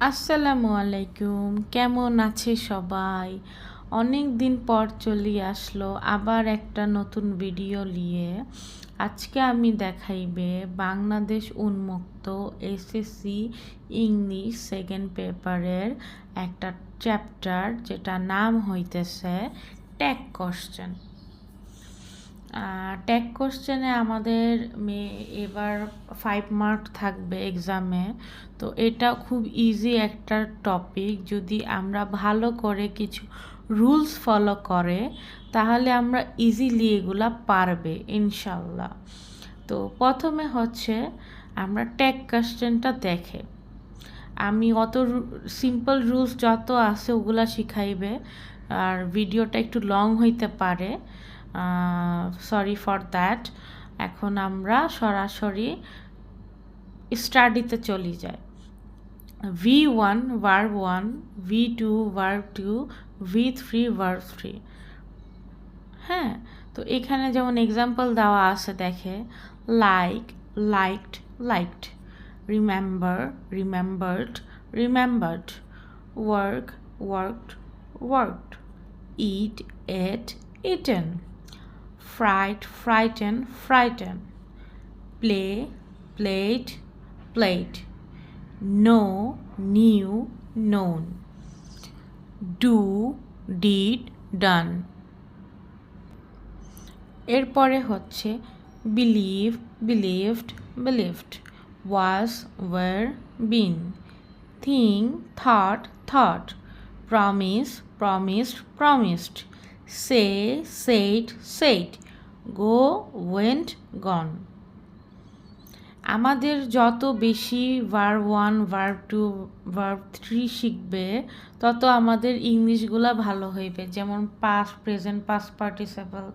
আসসালামু আলাইকুম, কেমন আছে সবাই? অনেক দিন পর চলে আসলো আবার একটা নতুন ভিডিও নিয়ে। আজকে আমি দেখাইবে বাংলাদেশ উন্মুক্ত এসএসসি ইংলিশ সেকেন্ড পেপারের একটা চ্যাপ্টার, যেটা নাম হইতেছে ট্যাগ কোশ্চেন। ট্যাগ কোশ্চেনে আমাদের এবার 5 মার্ক থাকবে এক্সামে। তো এটা খুব ইজি একটা টপিক। যদি আমরা ভালো করে কিছু রুলস ফলো করে তাহলে আমরা ইজিলি এগুলা পারবে ইনশাল্লাহ। তো প্রথমে হচ্ছে আমরা ট্যাগ কোশ্চেনটা দেখে আমি অত সিম্পল রুলস যত আছে ওগুলা শিখাইবে, আর ভিডিওটা একটু লং হইতে পারে, সরি ফর দ্যাট। এখন আমরা সরাসরি স্টাডিতে চলে যাই। V1 verb 1, V2 verb 2, V3 verb 3। হ্যাঁ, তো এখানে যেমন এক্সাম্পল দেওয়া আছে, দেখে like, liked, liked, remember, remembered, remembered, work, worked, worked, eat, ate, eaten, fright, frighten, frighten, play, played, played, know, knew, known, do, did, done। এরপরে হচ্ছে believe, believed, believed, was, were, been, think, thought, thought, promise, promised, promised, say, said, said, go, went, gone. আমাদের যত বেশি verb 1, verb 2, verb 3 শিখবে তত আমাদের ইংলিশগুলা ভালো হইবে। যেমন পাস্ট, প্রেজেন্ট, পাস্ট পার্টিসিপল,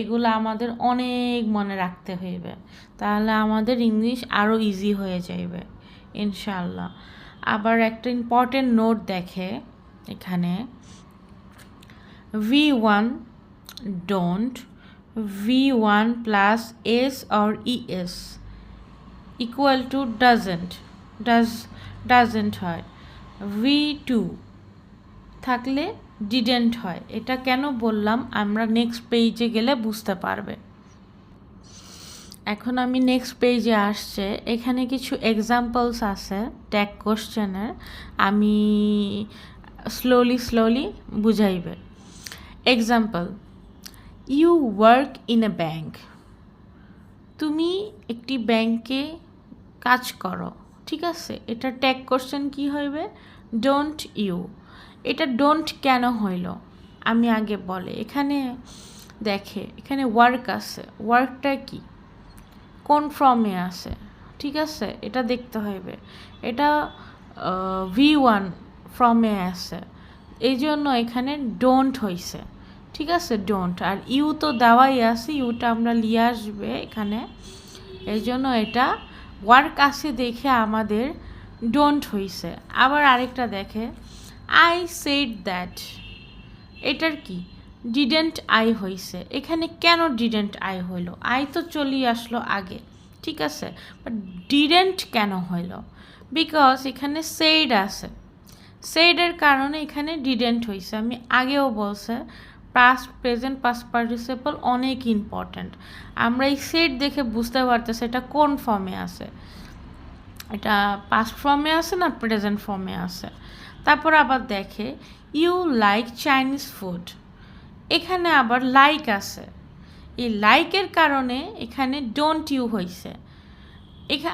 এগুলো আমাদের অনেক মনে রাখতে হইবে, তাহলে আমাদের ইংলিশ আরও ইজি হয়ে যাইবে ইনশাল্লাহ। আবার একটা ইম্পর্টেন্ট নোট দেখে এখানে, V1 don't, V1 plus S or ES equal to doesn't হয়, V2 থাকলে didn't হয়। এটা কেন বললাম আমরা নেক্সট পেজে গেলে বুঝতে পারবে। এখন আমি নেক্সট পেজে আসছে, এখানে কিছু এক্সাম্পলস আছে ট্যাগ কোশ্চেনের, আমি স্লোলি বুঝাইবে। Example, you work in a bank, তুমি একটি ব্যাংকে কাজ করো, ঠিক আছে। এটা ট্যাগ কোশ্চেন কি হইবে? Don't you. এটা ডোন্ট কেন হইল আমি আগে বলে, এখানে দেখে এখানে ওয়ার্ক আছে, ওয়ার্কটা কি, কোন ফর্মে আছে, ঠিক আছে, এটা দেখতে হইবে। এটা V1 ফর্মে আছে, এই জন্য এখানে ডোন্ট হইছে, ঠিক আছে, ডোন্ট। আর ইউ তো দেওয়াই আছে, ইউটা আমরা নিয়ে আসবে এখানে, এই জন্য এটা ওয়ার্ক আছে দেখে আমাদের ডোন্ট হইছে। আবার আরেকটা দেখে, আই সেড দ্যাট, এটার কি, ডিডেন্ট আই হইছে। এখানে কেন ডিডেন্ট আই হইল? আই তো চলে আসলো আগে, ঠিক আছে, বাট ডিডেন্ট কেন হইল? বিকজ এখানে সেইড আছে, সেইডের কারণে এখানে ডিডেন্ট হইছে। আমি আগেও বলছে পাস্ট, প্রেজেন্ট, পাস্ট পার্টিসিপল অনেক ইম্পর্ট্যান্ট। আমরা এই সেট দেখে বুঝতে পারতেছি এটা কোন ফর্মে আছে, এটা পাস্ট ফর্মে আছে না প্রেজেন্ট ফর্মে আছে। তারপর আবার দেখে ইউ লাইক চাইনিজ ফুড, এখানে আবার লাইক আছে, এই লাইকের কারণে এখানে ডোন্ট ইউ হয়েছে।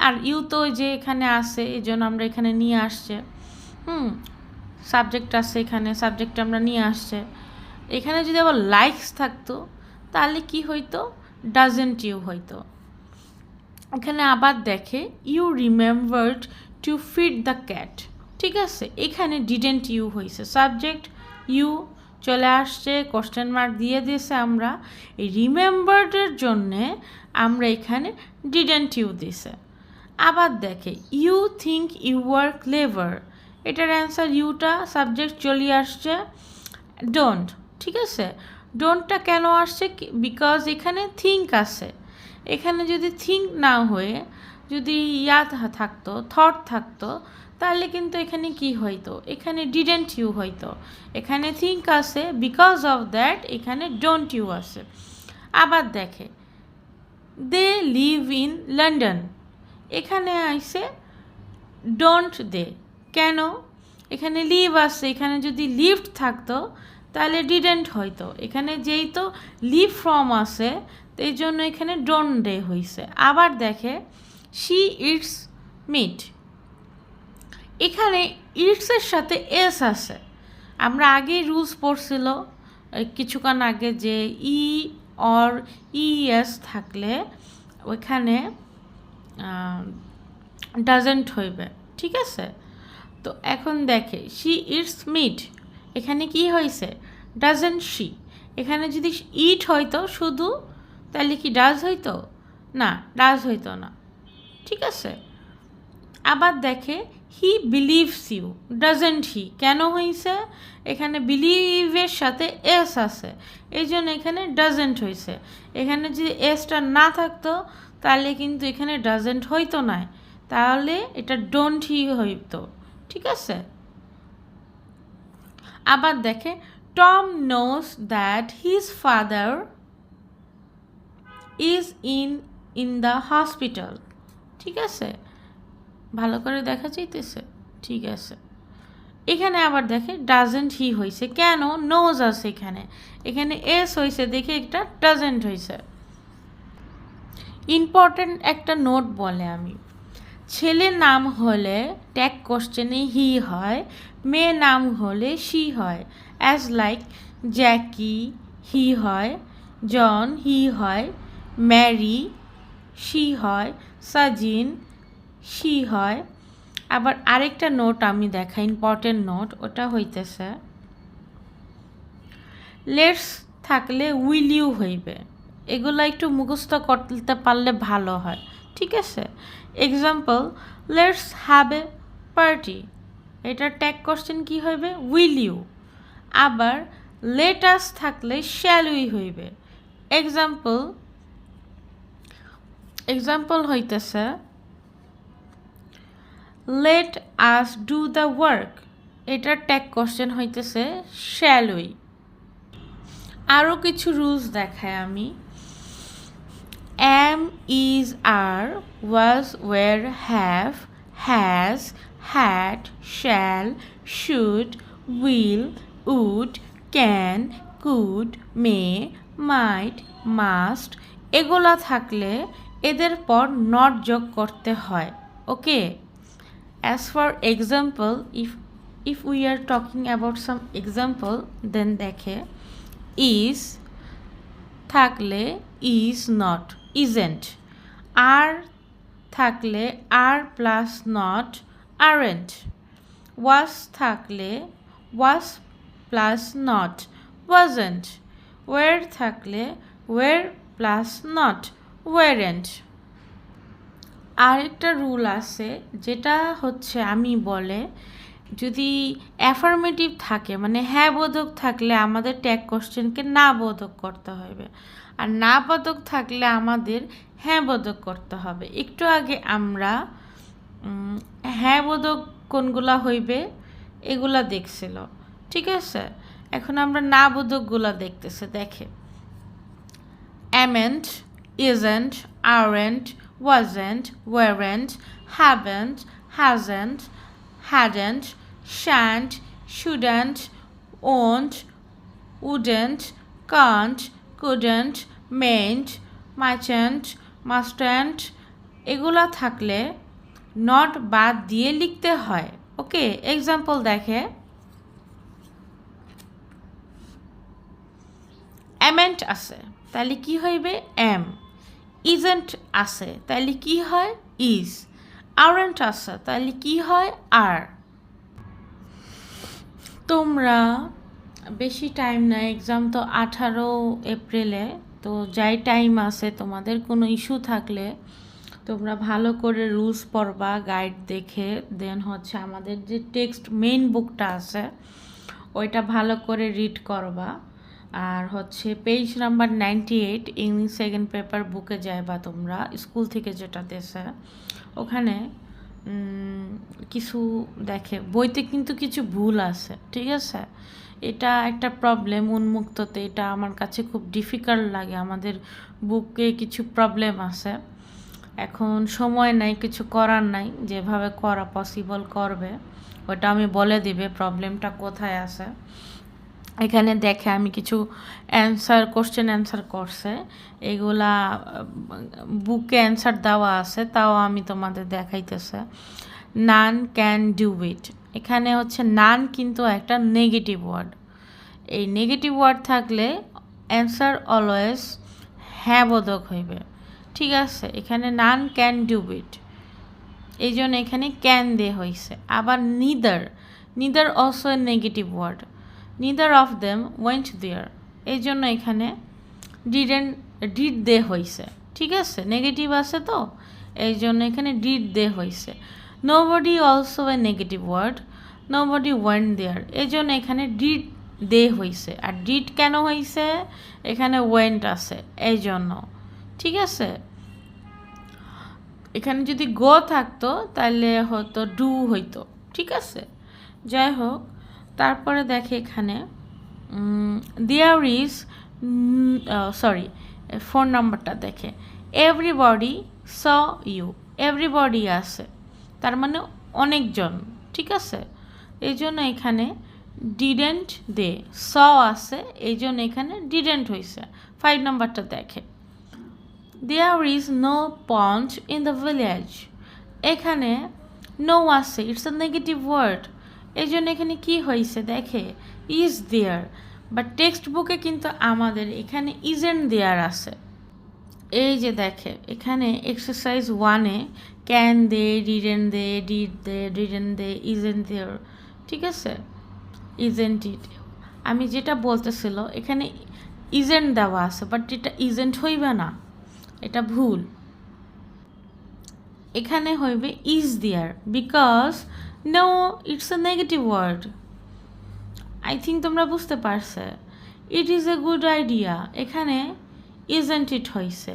আর ইউ তো যে এখানে আছে এই জন্য আমরা এখানে নিয়ে আসছে, সাবজেক্ট আছে এখানে, সাবজেক্ট আমরা নিয়ে আসছে। এখানে যদি আবার লাইকস থাকতো তাহলে কি হইতো? ডাজেন্ট ইউ হইতো। এখানে আবার দেখে you remembered to feed the cat, ঠিক আছে, এখানে ডিডেন্ট ইউ হয়েছে, সাবজেক্ট ইউ চলে আসছে, কোশ্চেন মার্ক দিয়ে দিয়েছে। আমরা এই রিমেম্বার্ডের জন্যে আমরা এখানে ডিডেন্ট ইউ দিছে। আবার দেখে you think you are clever, এটার অ্যান্সার ইউটা, সাবজেক্ট চলে আসছে ডোন্ট, ঠিক আছে। ডোন্টটা কেন আসছে? বিকজ এখানে থিঙ্ক আছে, এখানে যদি থিঙ্ক না হয়ে যদি থাকতো, থট থাকতো, তাহলে কিন্তু এখানে কি হইতো, এখানে ডিডেন্ট ইউ হইতো, এখানে থিঙ্ক আছে, বিকজ অফ দ্যাট এখানে ডোন্ট ইউ আছে। আবার দেখে দে লিভ ইন লন্ডন, এখানে আইসে ডোন্ট দে, কেন, এখানে লিভ আছে, এখানে যদি লিভড থাকতো তাহলে ডিডেন্ট হইতো, এখানে যেই তো লিভ ফ্রম আছে এই জন্য এখানে ডোন্ট দে হইছে। আবার দেখে শি ইটস মিট, এখানে ইটসের সাথে এস আছে, আমরা আগেই রুলস পড়ছিল কিছুক্ষণ আগে যে ই অর ইএস থাকলে ওইখানে ডাজেন্ট হইবে, ঠিক আছে। তো এখন দেখে শি ইটস মিট, এখানে কি হয়েছে, ডাজেন্ট শি, এখানে যদি ইট হইতো শুধু তাহলে কি ডাজ হইতো, না ডাজ হইতো না, ঠিক আছে। আবার দেখে he believes you, doesn't he, কেন হয়েছে, এখানে বিলিভের সাথে এস আছে এই জন্য এখানে ডাজেন্ট হয়েছে, এখানে যদি এসটা না থাকতো তাহলে কিন্তু এখানে ডাজেন্ট হইতো না, তাহলে এটা ডোন্ট হি হইতো, ঠিক আছে। আবার দেখে Tom knows that his father is in the hospital, ঠিক আছে, ভালো করে দেখা যাইতেছে, ঠিক আছে। এখানে আবার দেখে ডাজেন্ট হি হয়েছে, কেন, নোজ আছে এখানে, এখানে এস হয়েছে দেখে একটা ডাজেন্ট হয়েছে। ইম্পর্টেন্ট একটা নোট বলে আমি, ছেলে নাম হলে ট্যাগ কোশ্চেনে হি হয়, মেয়ে নাম হলে শি হয়, অ্যাজ লাইক জ্যাকি হি হয়, জন হি হয়, ম্যারি শি হয়, সাজিন শি হয়। আবার আরেকটা নোট আমি দেখা, ইম্পর্টেন্ট নোট, ওটা হইতেছে লেটস থাকলে উইল ইউ হইবে, এগুলো একটু মুখস্থ করতে পারলে ভালো হয়, ঠিক আছে। Example let's have a party, এটা ট্যাগ কোশ্চেন কি হইবে, উইল ইউ। আবার লেট আস থাকলে শ্যাল উই হইবে। এক্সাম্পল হইতেছে let us do the work, এটার ট্যাগ কোশ্চেন হইতেছে শ্যাল উই। আরও কিছু রুলস দেখায় আমি, am, is, are, was, were, have, has, had, shall, should, will, would, can, could, may, might, must, এগুলা থাকলে এদের পর নট যোগ করতে হয়, ওকে। As for example, if we are talking about some example, then দেখে is থাকলে is not, isn't, are থাকলে are plus not, aren't, was থাকলে was plus not, wasn't, were থাকলে were plus not, weren't। আরেকটা rule আছে যেটা হচ্ছে আমি বলে যদি অ্যাফার্মেটিভ থাকে মানে হ্যাঁ বোধক থাকলে আমাদের ট্যাগ কোশ্চেনকে না বোধক করতে হবে, আর না বোধক থাকলে আমাদের হ্যাঁ বোধক করতে হবে। একটু আগে আমরা হ্যাঁ বোধক কোনগুলা হইবে এগুলা দেখছিল, ঠিক আছে। এখন আমরা না বোধকগুলা দেখতেছে, দেখে amn't, isn't, aren't, wasn't, weren't, haven't, hasn't, hadn't, shan't, shouldn't, won't, wouldn't, can't, couldn't, mayn't, mightn't, mustn't, এগুলা থাকলে নট বাদ দিয়ে লিখতে হয়, ওকে। এক্সাম্পল দেখে amn't আছে তাহলে কি হইবে am, isn't আছে তাহলে কি হয় is, aren't আছে তাহলে কি হয় are। তোমরা বেশি টাইম না, এক্সাম তো 18 এপ্রিলে, তো যাই টাইম আছে তোমাদের কোনো ইস্যু থাকলে তোমরা ভালো করে রুলস পড়বা গাইড দেখে, দেন হচ্ছে আমাদের যে টেক্সট মেইন বুকটা আছে ওইটা ভালো করে রিড করবা, আর হচ্ছে page number 98 English second paper বুকে যাইবা তোমরা স্কুল থেকে যেটা দেশে, ওখানে কিছু দেখে বইতে কিন্তু কিছু ভুল আছে, ঠিক আছে? এটা একটা প্রবলেম উন্মুক্ততে, এটা আমার কাছে খুব ডিফিকাল্ট লাগে। আমাদের বুকে কিছু প্রবলেম আছে, এখন সময় নাই, কিছু করার নাই, যেভাবে করা পসিবল করবে ওটা আমি বলে দিবে প্রবলেমটা কোথায় আছে। এখানে দেখে আমি কিছু কোশ্চেন অ্যান্সার করছে, এগুলা বুকে অ্যান্সার দেওয়া আছে, তাও আমি তোমাদের দেখাইতেছে। নান ক্যান ডু ইট, এখানে হচ্ছে নান কিন্তু একটা নেগেটিভ ওয়ার্ড। এই নেগেটিভ ওয়ার্ড থাকলে অ্যান্সার অলওয়েজ হ্যাঁ বোধক হইবে, ঠিক আছে? এখানে নান ক্যান ডু ইট, এই জন্য এখানে ক্যান দিয়ে হয়েছে। আবার neither also a negative word, neither of them went there, এই জন্য এখানে ডিড দে হয়েছে, ঠিক আছে? নেগেটিভ আছে তো, এই জন্য এখানে ডিড দে হয়েছে। Nobody also a negative word, nobody went there, এই জন্য এখানে ডিড দে হয়েছে। আর ডিড কেন হয়েছে? এখানে ওয়েন্ট আছে এই জন্য, ঠিক আছে? এখানে যদি গো থাকতো তাহলে হতো ডু হইতো, ঠিক আছে? যাই হোক, তারপরে দেখে এখানে দেয়ার ইজ, সরি, ফোন নাম্বারটা দেখে এভরিবডি স ইউ, এভরিবডি আছে, তার মানে অনেকজন, ঠিক আছে? এই জন্য এখানে ডিডেন্ট দে, স আছে, এই জন্য এখানে ডিডেন্ট হয়েছে। 5 নাম্বারটা দেখে there is no pond in the village, এখানে নো আছে, ইটস আ নেগেটিভ ওয়ার্ড, এই জন্য এখানে কি হয়েছে দেখে ইজ দেয়ার। বাট টেক্সট বুকে কিন্তু আমাদের এখানে ইজেন্ট দেয়ার আছে। এই যে দেখে এখানে এক্সারসাইজ 1-এ can they, didn't they, didn't they, isn't there, ঠিক আছে? ইজেন্ট ইট, আমি যেটা বলতেছিল এখানে ইজেন্ট দেওয়া আছে, বাট এটা ইজেন্ট হইবে না, এটা ভুল। এখানে হইবে is there, because no, it's a negative word. I think তোমরা বুঝতে পারছে। It is a good idea, এখানে ইজেন্ট ইট হয়েছে।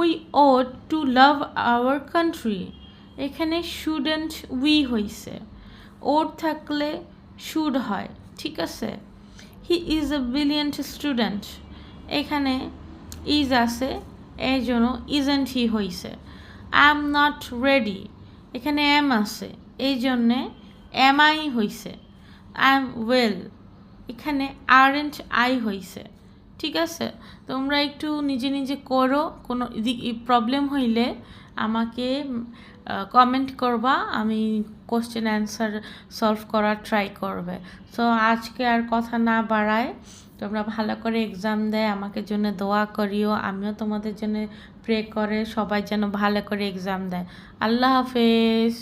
We ought to love our country, এখানে শুডেন্ট উই হয়েছে। ওট থাকলে শুড হয়, ঠিক আছে? He is a brilliant student, এখানে ইজ আছে, এই জন্য ইজেন্ট হি হয়েছে। আই এম নট রেডি, এখানে এম আছে, এই জন্যে এম আই হয়েছে। আই এম ওয়েল, এখানে আরেন্ট আই হয়েছে, ঠিক আছে? তোমরা একটু নিজে নিজে করো, কোনো প্রবলেম হইলে আমাকে কমেন্ট করবা, আমি কোশ্চেন অ্যান্সার সলভ করার ট্রাই করবে। সো আজকে আর কথা না বাড়ায়, তোমরা ভালো করে এক্সাম দেয়, আমাকে জন্য দোয়া করিও, আমিও তোমাদের জন্য প্রে করে সবাই যেন ভালো করে এক্সাম দেয়। আল্লাহ হাফেজ।